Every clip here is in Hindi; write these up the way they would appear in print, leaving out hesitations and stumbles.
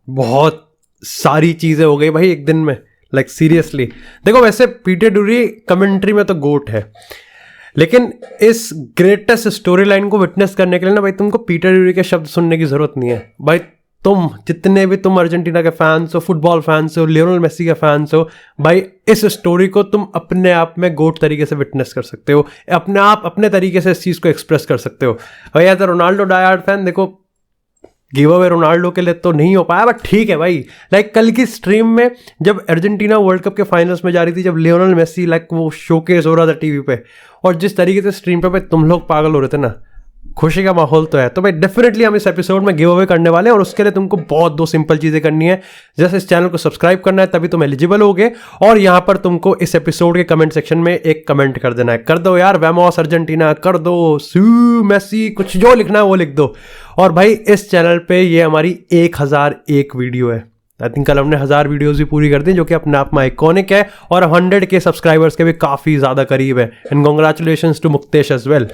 बहुत सारी चीज़ें हो गई भाई एक दिन में, लाइक सीरियसली। देखो वैसे पीटर ड्यूरी कमेंट्री में तो गोट है, लेकिन इस ग्रेटेस्ट स्टोरी लाइन को विटनेस करने के लिए ना भाई तुमको पीटर ड्यूरी के शब्द सुनने की जरूरत नहीं है भाई। तुम जितने भी तुम अर्जेंटीना के फैंस हो, फुटबॉल फैंस हो, लियोनेल मेसी के फैंस हो, भाई इस स्टोरी को तुम अपने आप में गोट तरीके से विटनेस कर सकते हो, अपने आप अपने तरीके से इस चीज़ को एक्सप्रेस कर सकते हो। भाई as a Ronaldo diehard fan देखो, गिव अवे रोनाल्डो के लिए तो नहीं हो पाया, बट ठीक है भाई। लाइक कल की स्ट्रीम में जब अर्जेंटीना वर्ल्ड कप के फाइनल्स में जा रही थी, जब लियोनेल मेसी लाइक वो शोकेस हो रहा था टीवी पे, और जिस तरीके से स्ट्रीम पे भाई तुम लोग पागल हो रहे थे ना, खुशी का माहौल तो है। तो भाई डेफिनेटली हम इस एपिसोड में गिव अवे करने वाले हैं, और उसके लिए तुमको बहुत दो सिंपल चीज़ें करनी है। जैसे इस चैनल को सब्सक्राइब करना है, तभी तुम एलिजिबल होगे, और यहाँ पर तुमको इस एपिसोड के कमेंट सेक्शन में एक कमेंट कर देना है। कर दो यार, वेमोस अर्जेंटीना कर दो, सू मेसी, कुछ जो लिखना है वो लिख दो। और भाई इस चैनल पे ये हमारी 1001 वीडियो है। आई थिंक कल हमने 1000 वीडियोस भी पूरी कर दी, जो कि अपने आप में आइकॉनिक है, और 100K सब्सक्राइबर्स के भी काफ़ी ज़्यादा करीब है। And congratulations to Muktesh as well.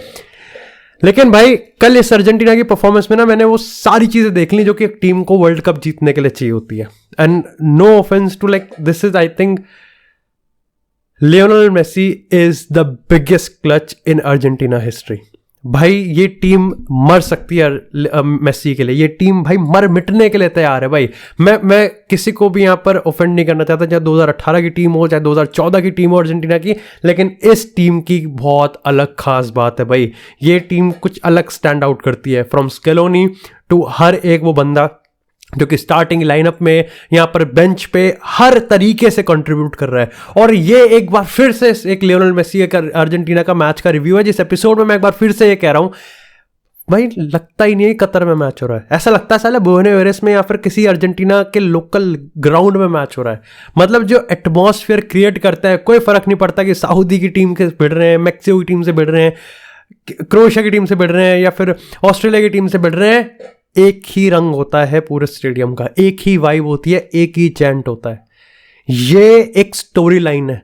लेकिन भाई कल इस अर्जेंटीना की परफॉर्मेंस में ना मैंने वो सारी चीजें देख ली जो कि एक टीम को वर्ल्ड कप जीतने के लिए चाहिए होती है। And no offence to like this is, I think Lionel Messi is the biggest clutch in Argentina history. भाई ये टीम मर सकती है मेसी के लिए, ये टीम भाई मर मिटने के लिए तैयार है भाई। मैं किसी को भी यहाँ पर ऑफेंड नहीं करना चाहता, चाहे 2018 की टीम हो, चाहे 2014 की टीम हो अर्जेंटीना की, लेकिन इस टीम की बहुत अलग खास बात है भाई। ये टीम कुछ अलग स्टैंड आउट करती है, फ्रॉम स्केलोनी टू हर एक वो बंदा जो कि स्टार्टिंग लाइनअप में, यहाँ पर बेंच पे हर तरीके से कंट्रीब्यूट कर रहा है। और ये एक बार फिर से एक लियोनेल मेसी का अर्जेंटीना का मैच का रिव्यू है, जिस एपिसोड में मैं एक बार फिर से ये कह रहा हूँ भाई, लगता ही नहीं है कतर में मैच हो रहा है, ऐसा लगता है साला बुएनोस एयरेस में या फिर किसी अर्जेंटीना के लोकल ग्राउंड में मैच हो रहा है। मतलब जो एटमॉस्फेयर क्रिएट करता है, कोई फर्क नहीं पड़ता कि सऊदी की टीम से भिड़ रहे हैं, मैक्सिको की टीम से भिड़ रहे हैं, क्रोएशिया की टीम से भिड़ रहे हैं, या फिर ऑस्ट्रेलिया की टीम से भिड़ रहे हैं, एक ही रंग होता है पूरे स्टेडियम का, एक ही वाइब होती है, एक ही चैंट होता है। ये एक स्टोरी लाइन है,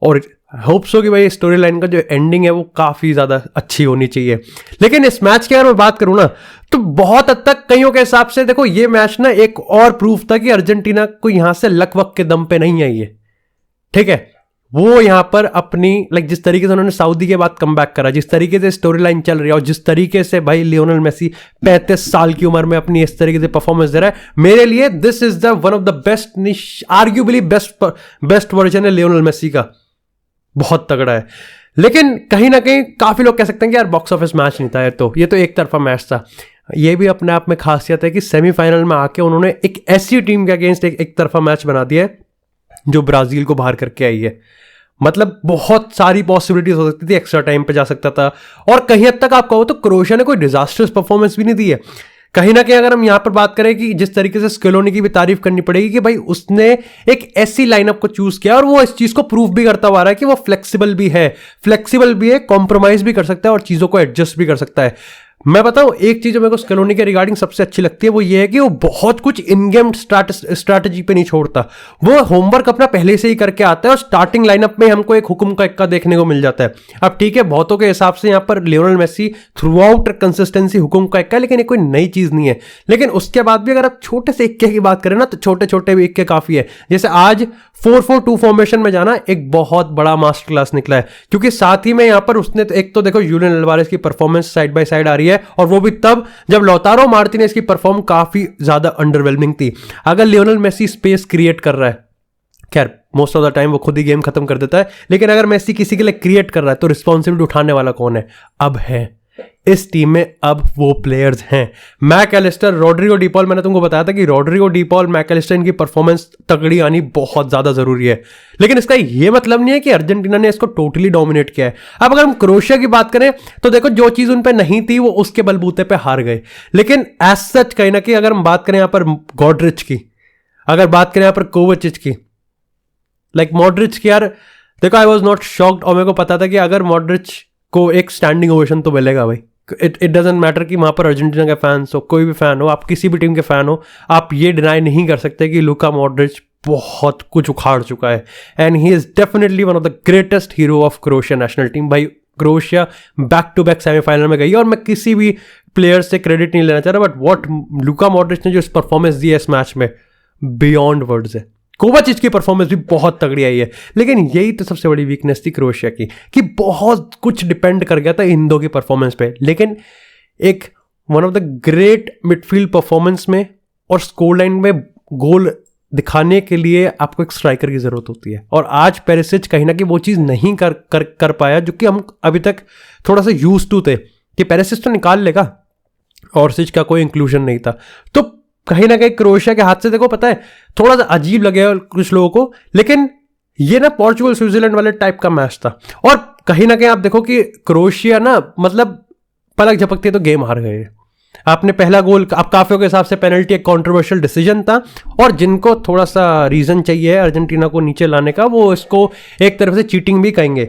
और होप्स हो कि भाई स्टोरी लाइन का जो एंडिंग है वो काफी ज्यादा अच्छी होनी चाहिए। लेकिन इस मैच के अगर मैं बात करूं ना, तो बहुत हद तक कईयों के हिसाब से देखो ये मैच ना एक और प्रूफ था कि अर्जेंटीना को यहां से लक वक के दम पे नहीं आई है। ठीक है, वो यहां पर अपनी लाइक जिस तरीके से उन्होंने सऊदी के बाद कम बैक करा, जिस तरीके से स्टोरी लाइन चल रही है, और जिस तरीके से भाई लियोनेल मेसी 35 साल की उम्र में अपनी इस तरीके से परफॉर्मेंस दे रहा है, मेरे लिए this is the one of the best, arguably best version है लियोनेल मेसी का, बहुत तगड़ा है। लेकिन कहीं ना कहीं काफी लोग कह सकते हैं कि यार बॉक्स ऑफिस मैच नहीं था, ये तो एक तरफा मैच था। ये भी अपने आप में खासियत है कि सेमीफाइनल में आके उन्होंने एक ऐसी टीम के अगेंस्ट एक तरफा मैच बना दिया है जो ब्राजील को बाहर करके आई है। मतलब बहुत सारी पॉसिबिलिटीज हो सकती थी, एक्स्ट्रा टाइम पे जा सकता था, और कहीं हद तक आप कहो तो क्रोएशिया ने कोई डिजास्टर्स परफॉर्मेंस भी नहीं दी है। कहीं ना कहीं अगर हम यहां पर बात करें कि जिस तरीके से स्केलोनी की भी तारीफ करनी पड़ेगी कि भाई उसने एक ऐसी लाइनअप को चूज किया, और वो इस चीज को प्रूव भी करता हुआ रहा है कि वो फ्लेक्सिबल भी है, कॉम्प्रोमाइज भी कर सकता है, और चीजों को एडजस्ट भी कर सकता है। मैं बताऊं एक चीज जो मेरे को स्केलोनी के रिगार्डिंग सबसे अच्छी लगती है, वो ये है कि वो बहुत कुछ इन गेम स्ट्रैटेजी पे नहीं छोड़ता, वो होमवर्क अपना पहले से ही करके आता है, और स्टार्टिंग लाइनअप में हमको एक हुक्म का इक्का देखने को मिल जाता है। अब ठीक है, बहुतों के हिसाब से यहाँ पर Lionel Messi throughout consistency हुक्म का इक्का, लेकिन ये कोई नई चीज नहीं है। लेकिन उसके बाद भी अगर आप छोटे से इक्के की बात करें ना, तो छोटे छोटे भी इक्के काफी है। जैसे आज 4-4-2 फॉर्मेशन में जाना एक बहुत बड़ा मास्टर क्लास निकला है, क्योंकि साथ ही में यहाँ पर उसने एक तो देखो यूलियन अल्वारेज की परफॉर्मेंस साइड बाय साइड आ रही है, और वो भी तब जब लौतारो मार्टिनेज की परफॉर्म काफी ज्यादा अंडरवेलमिंग थी। अगर लियोनेल मेसी स्पेस क्रिएट कर रहा है, खैर मोस्ट ऑफ द टाइम वो खुद ही गेम खत्म कर देता है, लेकिन अगर मेसी किसी के लिए क्रिएट कर रहा है तो रिस्पॉन्सिबिलिटी उठाने वाला कौन है? अब है इस टीम में, अब वो प्लेयर्स हैं। मैकएलिस्टर, रॉड्रिगो डी पॉल, मैंने तुमको बताया था कि रॉड्रिगो डी पॉल, मैकएलिस्टर, इनकी परफॉर्मेंस तगड़ी आनी बहुत ज्यादा जरूरी है। लेकिन इसका ये मतलब नहीं है कि अर्जेंटीना ने इसको टोटली डोमिनेट किया है। अब अगर हम क्रोएशिया की बात करें तो देखो जो चीज उन पे नहीं थी वो उसके बलबूते पे हार गए। लेकिन एज सच कहीं ना कहीं अगर हम बात करें यहाँ पर गॉड्रिच की, अगर बात करें यहाँ पर कोवाचिच की, लाइक मॉड्रिच की, यार देखो आई वॉज नॉट शॉक्ड, और मेरे को पता था कि अगर मॉड्रिच को एक स्टैंडिंग ओवेशन तो मिलेगा भाई। इट डजेंट मैटर कि वहाँ पर अर्जेंटीना के फैंस हो, कोई भी फैन हो, आप किसी भी टीम के फैन हो, आप ये डिनाई नहीं कर सकते कि लुका मॉड्रिच बहुत कुछ उखाड़ चुका है, and he is definitely one of the greatest hero of Croatia national team. भाई Croatia back to back semifinal में गई है, और मैं किसी भी प्लेयर से क्रेडिट नहीं लेना चाह रहा, बट व्हाट लुका मॉड्रिच ने जो परफॉर्मेंस दी है इस मैच में, बियॉन्ड वर्ड्स है। कोवाचिच की परफॉर्मेंस भी बहुत तगड़ी आई है, लेकिन यही तो सबसे बड़ी वीकनेस थी क्रोएशिया की कि बहुत कुछ डिपेंड कर गया था इन दो की परफॉर्मेंस पे। लेकिन एक one of the great midfield performance में और स्कोर लाइन में गोल दिखाने के लिए आपको एक स्ट्राइकर की जरूरत होती है, और आज पेरिसिच कहीं ना कहीं वो चीज़ नहीं कर पाया जो कि हम अभी तक थोड़ा सा यूज टू थे कि पेरिसिच तो निकाल लेगा, ऑर्सिच का कोई इंक्लूजन नहीं था। तो कहीं ना कहीं क्रोएशिया के हाथ से देखो, पता है थोड़ा सा अजीब लगेगा कुछ लोगों को, लेकिन ये ना पोर्चुगल स्विट्जरलैंड वाले टाइप का मैच था। और कहीं ना कहीं आप देखो कि क्रोएशिया ना मतलब पलक झपकते तो गेम हार गए। आपने पहला गोल, आप काफियों के हिसाब से पेनल्टी एक कंट्रोवर्शियल डिसीजन था, और जिनको थोड़ा सा रीजन चाहिए अर्जेंटीना को नीचे लाने का, वो इसको एक तरफ से चीटिंग भी कहेंगे।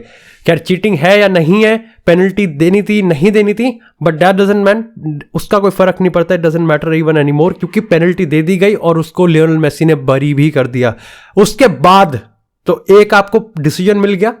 क्या चीटिंग है या नहीं है, पेनल्टी देनी थी नहीं देनी थी, बट दैट डजंट मैन, उसका कोई फर्क नहीं पड़ता, it doesn't matter even anymore, क्योंकि पेनल्टी दे दी गई और उसको लियोनेल मेसी ने बरी भी कर दिया। उसके बाद तो एक आपको डिसीजन मिल गया,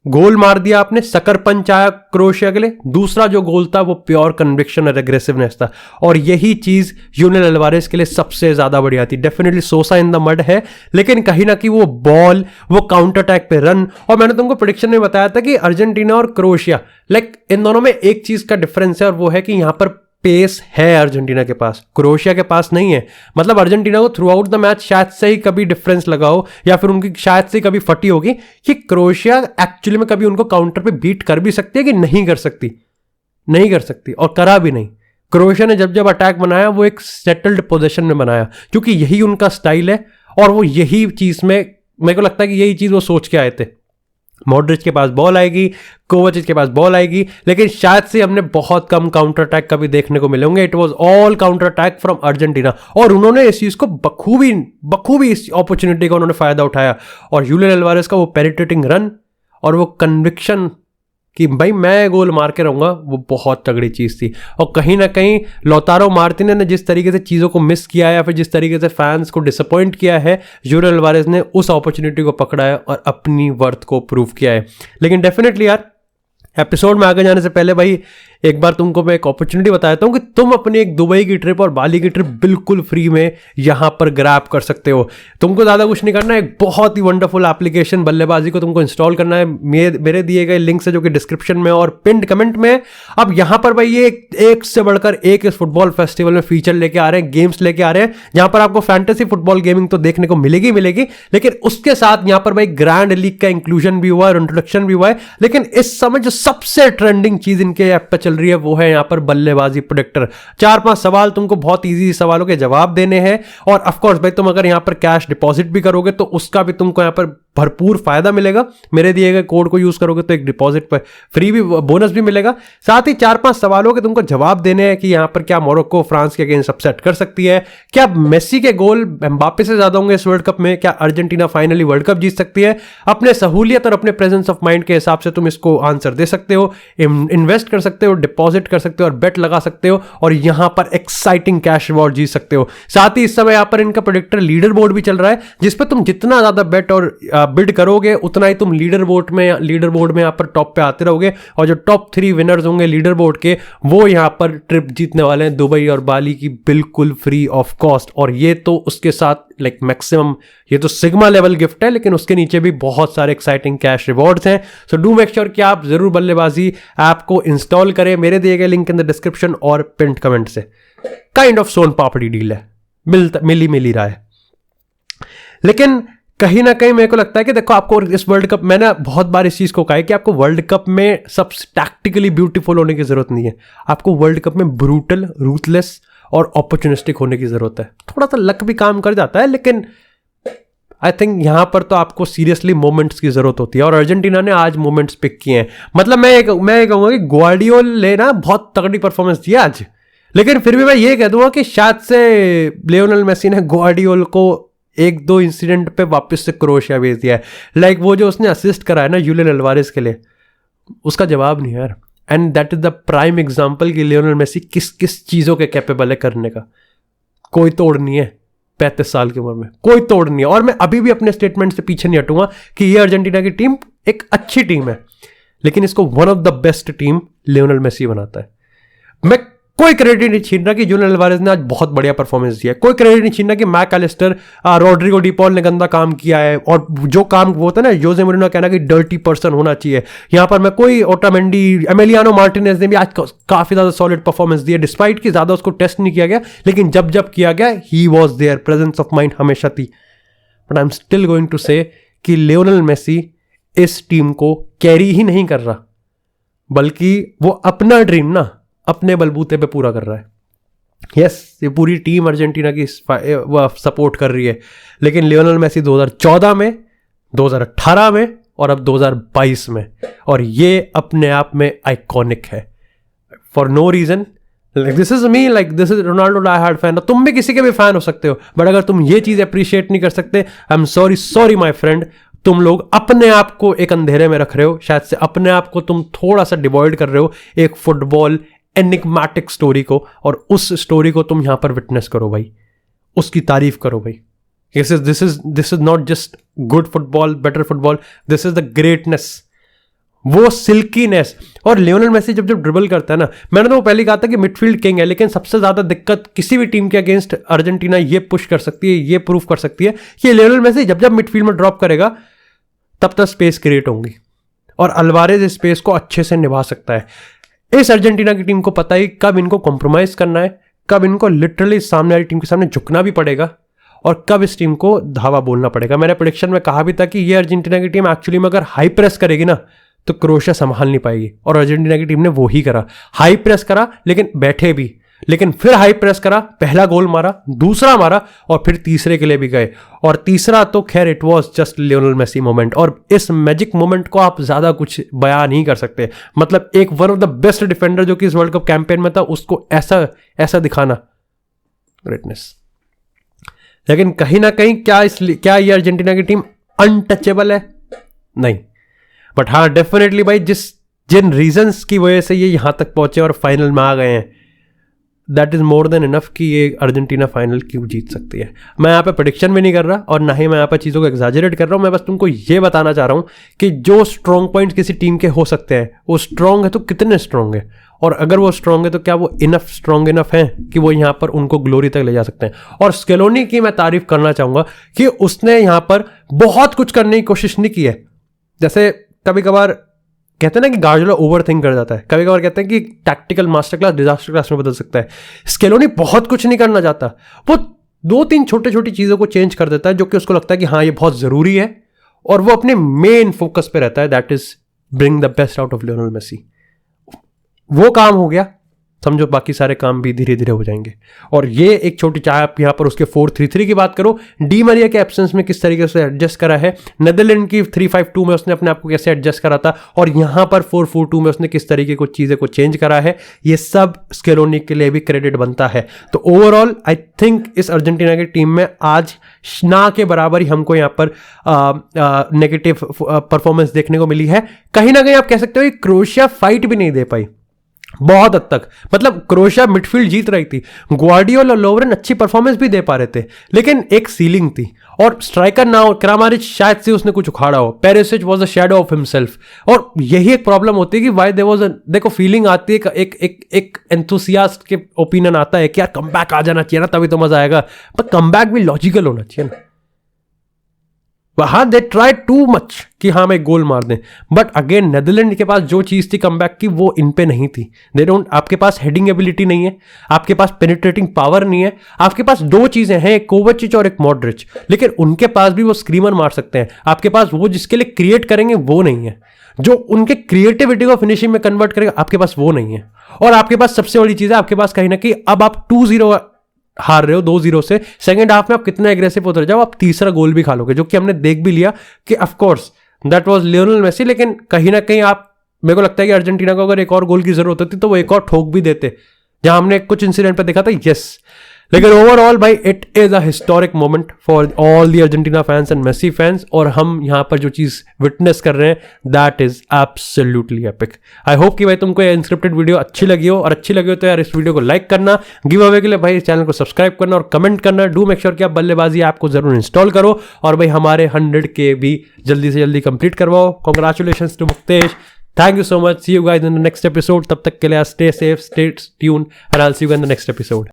गोल मार दिया आपने, सकर पंच आया क्रोएशिया के लिए, दूसरा जो गोल था वो प्योर कन्विक्शन और एग्रेसिवनेस था, और यही चीज यूलियन अल्वारेज के लिए सबसे ज्यादा बढ़िया थी। डेफिनेटली सोसा इन द मड है, लेकिन कहीं ना कहीं वो बॉल, वो काउंटर अटैक पे रन, और मैंने तुमको प्रेडिक्शन में बताया था कि अर्जेंटीना और क्रोएशिया, लाइक इन दोनों में एक चीज का डिफरेंस है, और वो है कि यहां पर पेस है अर्जेंटीना के पास, क्रोएशिया के पास नहीं है। मतलब अर्जेंटीना को थ्रू आउट द मैच शायद से ही कभी डिफरेंस लगाओ, या फिर उनकी शायद से कभी फटी होगी कि क्रोएशिया एक्चुअली में कभी उनको काउंटर पे बीट कर भी सकती है कि नहीं कर सकती, नहीं कर सकती, और करा भी नहीं। क्रोएशिया ने जब जब अटैक बनाया वो एक सेटल्ड पोजीशन में बनाया, क्योंकि यही उनका स्टाइल है, और वो यही चीज में मेरे को लगता है कि यही चीज वो सोच के आए थे। मॉड्रिच के पास बॉल आएगी, कोवाचिच के पास बॉल आएगी, लेकिन शायद से हमने बहुत कम काउंटर अटैक कभी देखने को मिले होंगे। It was all counter attack from Argentina, और उन्होंने इस चीज को बखूबी इस अपॉर्चुनिटी का उन्होंने फायदा उठाया, और यूलियन अल्वारेज का वो पेनिट्रेटिंग रन और वो कन्विक्शन कि भाई मैं गोल मार के रहूंगा, वो बहुत तगड़ी चीज थी। और कहीं ना कहीं लौतारो मार्टिनेज ने जिस तरीके से चीजों को मिस किया है, या फिर जिस तरीके से फैंस को डिसअपॉइंट किया है, यूलियन अल्वारेज ने उस अपॉर्चुनिटी को पकड़ा है और अपनी वर्थ को प्रूव किया है। लेकिन डेफिनेटली यार, एपिसोड में आगे जाने से पहले भाई एक बार तुमको मैं एक अपॉर्चुनिटी बताता हूँ कि तुम अपनी एक दुबई की ट्रिप और बाली की ट्रिप बिल्कुल फ्री में यहाँ पर ग्रैब कर सकते हो। तुमको ज़्यादा कुछ नहीं करना है, एक बहुत ही वंडरफुल एप्लीकेशन बल्लेबाजी को तुमको इंस्टॉल करना है मेरे दिए गए लिंक से, जो कि डिस्क्रिप्शन में और पिंड कमेंट में। अब यहाँ पर भाई ये एक से बढ़कर एक इस फुटबॉल फेस्टिवल में फीचर लेके आ रहे हैं, गेम्स लेके आ रहे हैं, जहाँ पर आपको फैंटेसी फुटबॉल गेमिंग तो देखने को मिलेगी, लेकिन उसके साथ यहाँ पर भाई ग्रैंड लीग का इंक्लूजन भी हुआ है और इंट्रोडक्शन भी हुआ है। लेकिन इस समय जो सबसे ट्रेंडिंग चीज इनके ऐप पे चल रही है वो है यहाँ पर बल्लेबाजी प्रेडिक्टर। 4-5 सवाल तुमको बहुत इजी सवालों के जवाब देने हैं, और ऑफ कोर्स भाई तुम अगर यहाँ पर कैश डिपॉजिट भी करोगे तो उसका भी तुमको यहाँ पर भरपूर फायदा मिलेगा। मेरे दिए गए कोड को यूज करोगे तो एक डिपॉजिट पर फ्री भी बोनस भी मिलेगा। साथ ही 4-5 सवालों के तुमको जवाब देने हैं कि यहाँ पर क्या मोरक्को फ्रांस के अगेंस्ट अपसेट कर सकती है, क्या मेसी के गोल एम्बापे से ज्यादा होंगे इस वर्ल्ड कप में, क्या अर्जेंटीना फाइनली वर्ल्ड कप जीत सकती है। अपने सहूलियत और अपने प्रेजेंस ऑफ माइंड के हिसाब से तुम इसको आंसर दे सकते हो, इन्वेस्ट कर सकते हो, डिपॉजिट कर सकते हो और बेट लगा सकते हो, और यहां पर एक्साइटिंग कैश रिवॉर्ड जीत सकते हो। साथ ही इस समय यहां पर इनका प्रेडिक्टर लीडर बोर्ड भी चल रहा है, जिसपे तुम जितना ज्यादा बेट और बिड करोगे उतना ही तुम लीडर बोर्ड में यहां पर टॉप पे आते रहोगे, और जो टॉप 3 विनर्स होंगे लीडर बोर्ड के, वो यहां पर ट्रिप जीतने वाले हैं दुबई और बाली की बिल्कुल फ्री ऑफ कॉस्ट। और ये तो उसके साथ लाइक मैक्सिमम, ये तो सिग्मा लेवल गिफ्ट है, लेकिन उसके नीचे भी बहुत सारे एक्साइटिंग कैश रिवॉर्ड्स हैं। सो डू मेक श्योर कि आप जरूर बल्लेबाजी ऐप को इंस्टॉल करें, मेरे दिए गए लिंक इन द डिस्क्रिप्शन और पिंड कमेंट से। Kind of soan papdi deal है, मिल ही रहा है। लेकिन कहीं ना कहीं मेरे को लगता है कि देखो, आपको इस वर्ल्ड कप, मैंने बहुत बार इस चीज को कहा है कि आपको वर्ल्ड कप में सब टैक्टिकली ब्यूटीफुल होने की जरूरत नहीं है, आपको वर्ल्ड कप में ब्रूटल, रूथलेस और अपॉर्चुनिस्टिक होने की जरूरत है। थोड़ा सा लक भी काम कर जाता है, लेकिन आई थिंक यहां पर तो आपको सीरियसली मोमेंट्स की जरूरत होती है, और अर्जेंटीना ने आज मोमेंट्स पिक किए हैं। मतलब मैं ये कहूंगा कि ग्वार्डियोल ने ना बहुत तगड़ी परफॉर्मेंस दी आज, लेकिन फिर भी मैं ये कह दूंगा कि शायद से लियोनेल मेसी ने ग्वार्डियोल को 1-2 इंसिडेंट पे वापस से क्रोएशिया भेज दिया है। लाइक वो जो उसने असिस्ट करा है ना यूलियन अल्वारेज के लिए, उसका जवाब नहीं है यार। And that is the prime example कि लियोनेल मेसी किस किस चीजों के कैपेबल है करने का। कोई तोड़ नहीं है 35 साल की उम्र में, कोई तोड़ नहीं है। और मैं अभी भी अपने स्टेटमेंट से पीछे नहीं हटूंगा कि ये अर्जेंटीना की टीम एक अच्छी टीम है, लेकिन इसको one of the best team Lionel Messi बनाता है। मैं कोई क्रेडिट नहीं छीन रहा कि जूलियन अल्वारेज ने आज बहुत बढ़िया परफॉर्मेंस दिया है, कोई क्रेडिट नहीं छीन रहा कि Mac Allister, Rodrigo De Paul ने गंदा काम किया है, और जो काम वो होता है ना जोसे मोरिनो कहना कि डर्टी पर्सन होना चाहिए, यहां पर मैं कोई ओटामेंडी, एमिलियानो मार्टिनेज ने भी आज काफी ज्यादा सॉलिड परफॉर्मेंस दी है, डिस्पाइट कि ज्यादा उसको टेस्ट नहीं किया गया, लेकिन जब जब किया गया he was there, presence of mind हमेशा थी। But I am still going to say कि लियोनेल मेसी इस टीम को कैरी ही नहीं कर रहा, बल्कि वो अपना ड्रीम ना अपने बलबूते पे पूरा कर रहा है। यस, ये पूरी टीम अर्जेंटीना की सपोर्ट कर रही है, लेकिन लियोनेल मेसी 2014 में, 2018 में और अब 2022 में, और ये अपने आप में आइकॉनिक है for no reason. Like this is me, like this is Ronaldo diehard fan. तुम भी किसी के भी फैन हो सकते हो, बट अगर तुम ये चीज अप्रिशिएट नहीं कर सकते, I am sorry my friend, तुम लोग अपने आप को एक अंधेरे में रख रहे हो, शायद से अपने आप को तुम थोड़ा सा डिवॉइड कर रहे हो एक फुटबॉल एनिग्मेटिक स्टोरी को, और उस स्टोरी को तुम यहां पर विटनेस करो भाई, उसकी तारीफ करो भाई। This is not just good football, better football, this is the greatness, वो सिल्कीनेस। और लियोनेल मेसी जब ड्रिबल करता है ना, मैंने तो पहले कहा था कि मिडफील्ड किंग है, लेकिन सबसे ज्यादा दिक्कत किसी भी टीम के अगेंस्ट अर्जेंटीना ये पुश कर सकती है, ये प्रूव कर सकती है कि लियोनेल मेसी जब मिडफील्ड में ड्रॉप करेगा तब तक स्पेस क्रिएट होंगी, और अल्वारेज इस स्पेस को अच्छे से निभा सकता है। इस अर्जेंटीना की टीम को पता है कब इनको कॉम्प्रोमाइज करना है, कब इनको लिटरली सामने वाली टीम के सामने झुकना भी पड़ेगा, और कब इस टीम को धावा बोलना पड़ेगा। मैंने प्रेडिक्शन में कहा भी था कि ये अर्जेंटीना की टीम एक्चुअली में अगर हाई प्रेस करेगी ना तो क्रोएशिया संभाल नहीं पाएगी, और अर्जेंटीना की टीम ने वो ही करा, हाई प्रेस करा लेकिन बैठे भी, लेकिन फिर हाई प्रेस करा, पहला गोल मारा, दूसरा मारा, और फिर तीसरे के लिए भी गए, और तीसरा तो खैर it was just Lionel Messi moment. और इस मैजिक मोमेंट को आप ज्यादा कुछ बयान नहीं कर सकते, मतलब एक one of the best defender जो कि इस वर्ल्ड कप कैंपेन में था, उसको ऐसा दिखाना, ग्रेटनेस। लेकिन कहीं ना कहीं क्या ये अर्जेंटीना की टीम अनटचेबल है? नहीं, बट हाँ डेफिनेटली भाई जिन रीजंस की वजह से ये यहां तक पहुंचे और फाइनल में आ गए हैं, that is more than enough कि ये अर्जेंटीना फाइनल क्यों जीत सकती है। मैं यहाँ पे प्रेडिक्शन भी नहीं कर रहा, और ना ही मैं यहाँ पे चीज़ों को एग्जैजरेट कर रहा हूँ, मैं बस तुमको ये बताना चाह रहा हूँ कि जो स्ट्रॉन्ग पॉइंट किसी टीम के हो सकते हैं, वो स्ट्रॉन्ग है तो कितने स्ट्रॉन्ग है, और अगर वो स्ट्रॉन्ग है तो क्या वो स्ट्रॉन्ग इनफ है कि वो यहाँ पर उनको ग्लोरी तक ले जा सकते हैं। और स्केलोनी की मैं तारीफ करना चाहूँगा कि उसने यहाँ पर बहुत कुछ करने की कोशिश नहीं की है। जैसे कभी कभार कहते हैं ना कि गार्डियोला ओवर थिंक कर जाता है, कभी कभार कहते हैं कि tactical master class disaster class में बदल सकता है। स्केलोनी बहुत कुछ नहीं करना चाहता, वो 2-3 छोटी चीज़ों को चेंज कर देता है जो कि उसको लगता है कि हाँ ये बहुत ज़रूरी है, और वो अपने मेन फोकस पे रहता है, that is bring the best out of Lionel Messi. वो काम हो गया, समझो बाकी सारे काम भी धीरे धीरे हो जाएंगे। और ये एक छोटी, चाहे आप यहाँ पर उसके 4-3-3 की बात करो, डी मरिया के एब्सेंस में किस तरीके से एडजस्ट करा है, नेदरलैंड की 3-5-2 में उसने अपने आप को कैसे एडजस्ट करा था, और यहाँ पर 4-4-2 में उसने किस तरीके को चीज़ें को चेंज करा है, ये सब स्केलोनी के लिए भी क्रेडिट बनता है। तो ओवरऑल आई थिंक इस अर्जेंटीना की टीम में आज ना के बराबर ही हमको यहाँ पर नेगेटिव परफॉर्मेंस देखने को मिली है। कहीं ना कहीं आप कह सकते हो कि क्रोएशिया फाइट भी नहीं दे पाई बहुत हद तक, मतलब क्रोएशिया मिडफील्ड जीत रही थी, ग्वार्डियोला और लोवरेन अच्छी परफॉर्मेंस भी दे पा रहे थे, लेकिन एक सीलिंग थी, और स्ट्राइकर ना हो, क्रामारिच शायद से उसने कुछ उखाड़ा हो, Perisic was a shadow of himself. और यही एक प्रॉब्लम होती है कि वाई देयर वाज, देखो फीलिंग आती है, एक एंथुसियास्ट के ओपिनियन आता है कि यार कमबैक आ जाना चाहिए ना, तभी तो मजा आएगा, पर कमबैक भी लॉजिकल होना चाहिए ना। हाँ दे ट्राई टू मच कि हाँ मैं गोल मार दें, बट अगेन नेदरलैंड के पास जो चीज़ थी कमबैक की, वो इन पे नहीं थी। दे डोंट, आपके पास हेडिंग एबिलिटी नहीं है, आपके पास पेनिट्रेटिंग पावर नहीं है, आपके पास 2 चीज़ें हैं, एक कोवाचिच और एक मॉड्रिच, लेकिन उनके पास भी वो स्क्रीमर मार सकते हैं, आपके पास वो जिसके लिए क्रिएट करेंगे वो नहीं है, जो उनके क्रिएटिविटी को फिनिशिंग में कन्वर्ट करेगा आपके पास वो नहीं है। और आपके पास सबसे बड़ी चीज़ है, आपके पास कहीं ना कहीं अब आप 2-0 हार रहे हो 2-0 से, सेकंड हाफ में आप कितना एग्रेसिव उतर जाओ, आप तीसरा गोल भी खा लोगे, जो कि हमने देख भी लिया कि of course that was Lionel Messi. लेकिन कहीं ना कहीं आप, मेरे को लगता है कि अर्जेंटीना को अगर एक और गोल की जरूरत होती तो वो एक और ठोक भी देते, जहां हमने कुछ इंसिडेंट पे देखा था, यस। लेकिन ओवरऑल भाई it is a historic moment for all the Argentina fans and Messi fans, और हम यहाँ पर जो चीज़ विटनेस कर रहे हैं that is absolutely epic. I hope कि भाई तुमको ये इनस्क्रिप्टेड वीडियो अच्छी लगी हो, और अच्छी लगी हो तो यार इस वीडियो को लाइक करना, गिव अवे के लिए भाई चैनल को सब्सक्राइब करना और कमेंट करना। डू मेक श्योर कि आप बल्लेबाजी ऐप को जरूर इंस्टॉल करो, और भाई हमारे 100K भी जल्दी से जल्दी कंप्लीट करवाओ। Congratulations to Muktesh, thank you so much, see you guys in the next episode. तब तक के लिए stay safe, stay tune, and I will see you in the next episode.